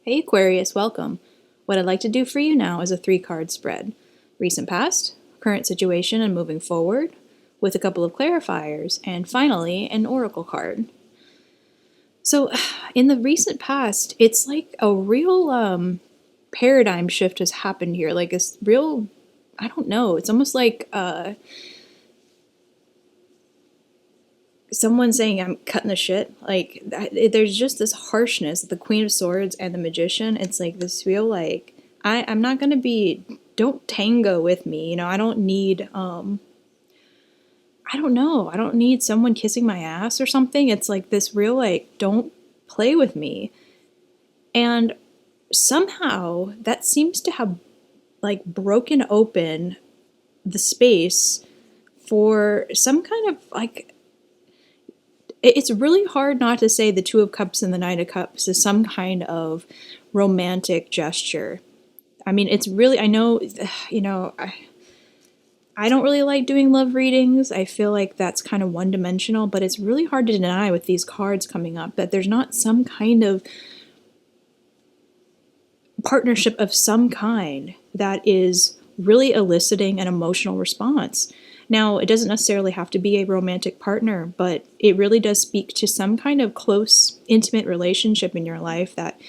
Hey Aquarius, welcome. What I'd like to do for you now is a 3-card spread. Recent past, current situation and moving forward, with a couple of clarifiers, and finally an oracle card. So in the recent past, it's like a real paradigm shift has happened here. Like a real, I don't know, it's almost like someone saying I'm cutting the shit. Like there's just this harshness. The Queen of Swords and the Magician. It's like this real like I'm not gonna be. Don't tango with me. You know, I don't need. I don't know. I don't need someone kissing my ass or something. It's like this real like don't play with me. And somehow that seems to have like broken open the space for some kind of like it's really hard not to say the Two of Cups and the Knight of Cups is some kind of romantic gesture. I mean, it's really, I know, you know, I don't really like doing love readings. I feel like that's kind of one-dimensional, but it's really hard to deny with these cards coming up that there's not some kind of partnership of some kind that is really eliciting an emotional response. Now, it doesn't necessarily have to be a romantic partner, but it really does speak to some kind of close, intimate relationship in your life that,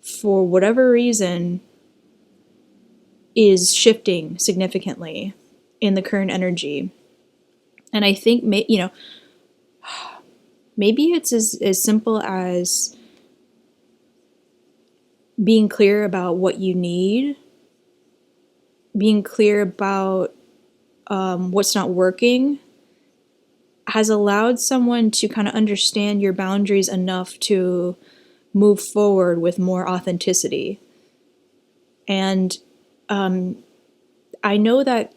for whatever reason, is shifting significantly in the current energy. And I think, you know, maybe it's as simple as being clear about what you need, being clear about what's not working, has allowed someone to kind of understand your boundaries enough to move forward with more authenticity. And I know that,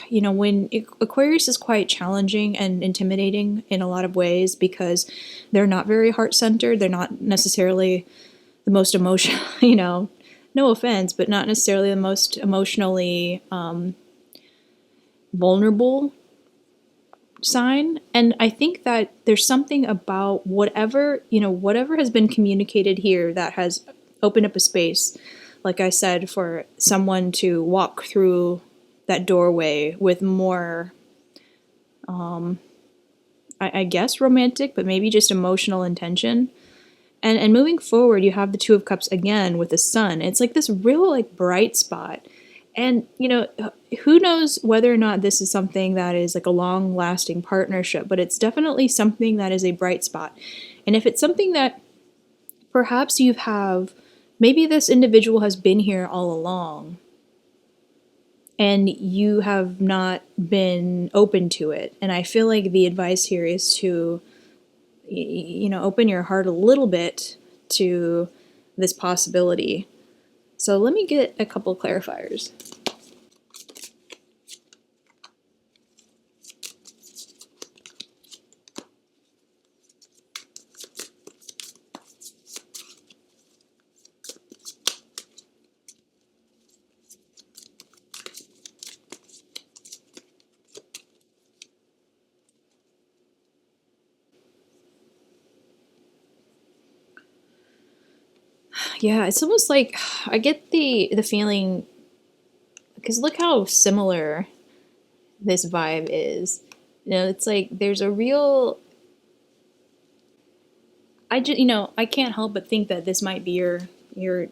you know, when Aquarius is quite challenging and intimidating in a lot of ways because they're not very heart-centered. They're not necessarily the most emotional, you know, no offense, but not necessarily the most emotionally vulnerable sign. And I think that there's something about whatever, you know, whatever has been communicated here that has opened up a space, like I said, for someone to walk through that doorway with more, I guess romantic, but maybe just emotional intention. And moving forward, you have the Two of Cups again with the Sun. It's like this real like bright spot. And, you know, who knows whether or not this is something that is like a long-lasting partnership, but it's definitely something that is a bright spot. And if it's something that perhaps you have, maybe this individual has been here all along and you have not been open to it. And I feel like the advice here is to, you know, open your heart a little bit to this possibility. So let me get a couple clarifiers. Yeah, it's almost like I get the feeling, because look how similar this vibe is. You know, it's like there's a real, I just, you know, I can't help but think that this might be your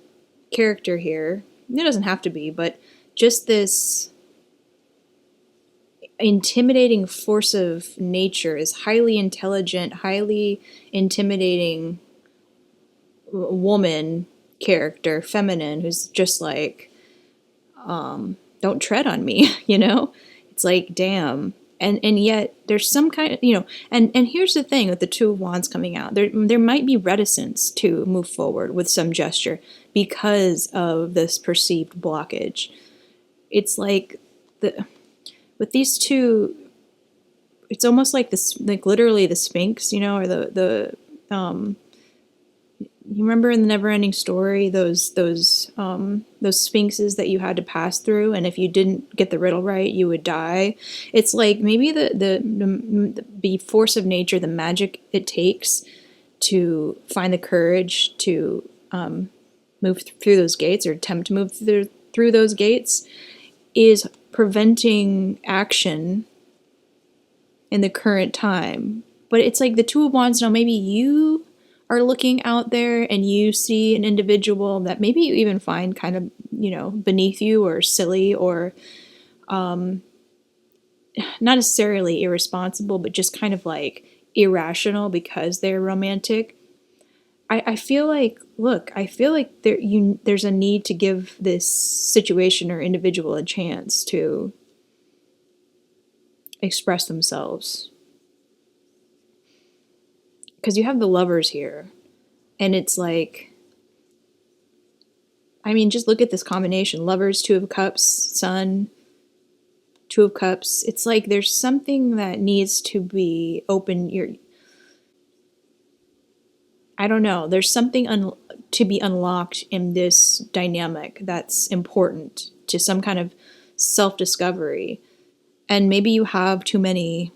character here. It doesn't have to be, but just this intimidating force of nature, is highly intelligent, highly intimidating woman character, feminine, who's just like, don't tread on me, you know? It's like, damn. And yet there's some kind of, you know, and here's the thing with the Two of Wands coming out. There might be reticence to move forward with some gesture because of this perceived blockage. It's like with these two, it's almost like this, like literally the Sphinx, you know, or the you remember in the Never-Ending Story those sphinxes that you had to pass through, and if you didn't get the riddle right, you would die. It's like maybe the force of nature, the magic it takes to find the courage to move through those gates or attempt to move through those gates is preventing action in the current time. But it's like the Two of Wands now, maybe you are looking out there and you see an individual that maybe you even find kind of, beneath you or silly or not necessarily irresponsible, but just kind of like irrational because they're romantic. I feel like, there's a need to give this situation or individual a chance to express themselves. Because you have the Lovers here. And it's like, just look at this combination. Lovers, Two of Cups, Sun, Two of Cups. It's like there's something that needs to be open. I don't know. There's something to be unlocked in this dynamic that's important to some kind of self-discovery. And maybe you have too many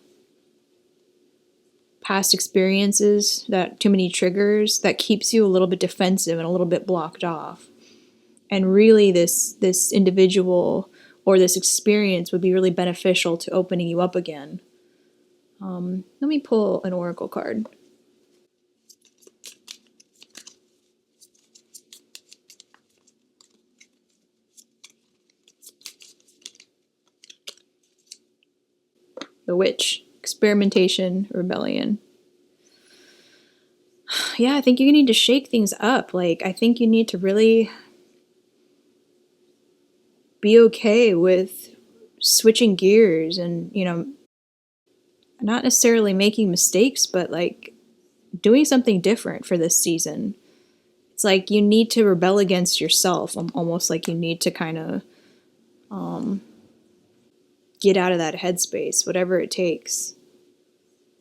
past experiences, too many triggers that keeps you a little bit defensive and a little bit blocked off. And really this individual or this experience would be really beneficial to opening you up again. Let me pull an oracle card. The Witch. Experimentation, rebellion. Yeah, I think you need to shake things up. Like, I think you need to really be okay with switching gears and, not necessarily making mistakes, but like doing something different for this season. It's like you need to rebel against yourself. Almost like you need to kind of get out of that headspace, whatever it takes.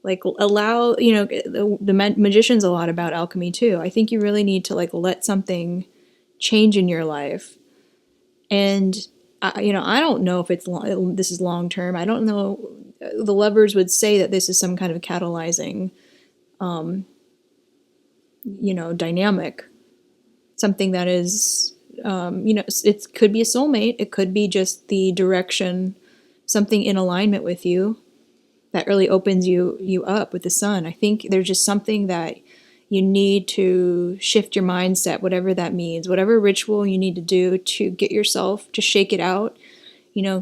Like allow, the Magician's a lot about alchemy too. I think you really need to like let something change in your life. And, I don't know if this is long term. I don't know. The Lovers would say that this is some kind of catalyzing, dynamic. Something that is, it could be a soulmate. It could be just the direction, something in alignment with you that really opens you up with the Sun. I think there's just something that you need to shift your mindset, whatever that means, whatever ritual you need to do to get yourself to shake it out,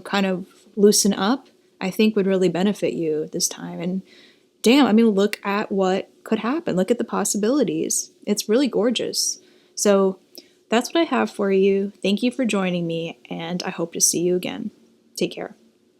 kind of loosen up, I think would really benefit you this time. And damn, look at what could happen. Look at the possibilities. It's really gorgeous. So that's what I have for you. Thank you for joining me, and I hope to see you again. Take care.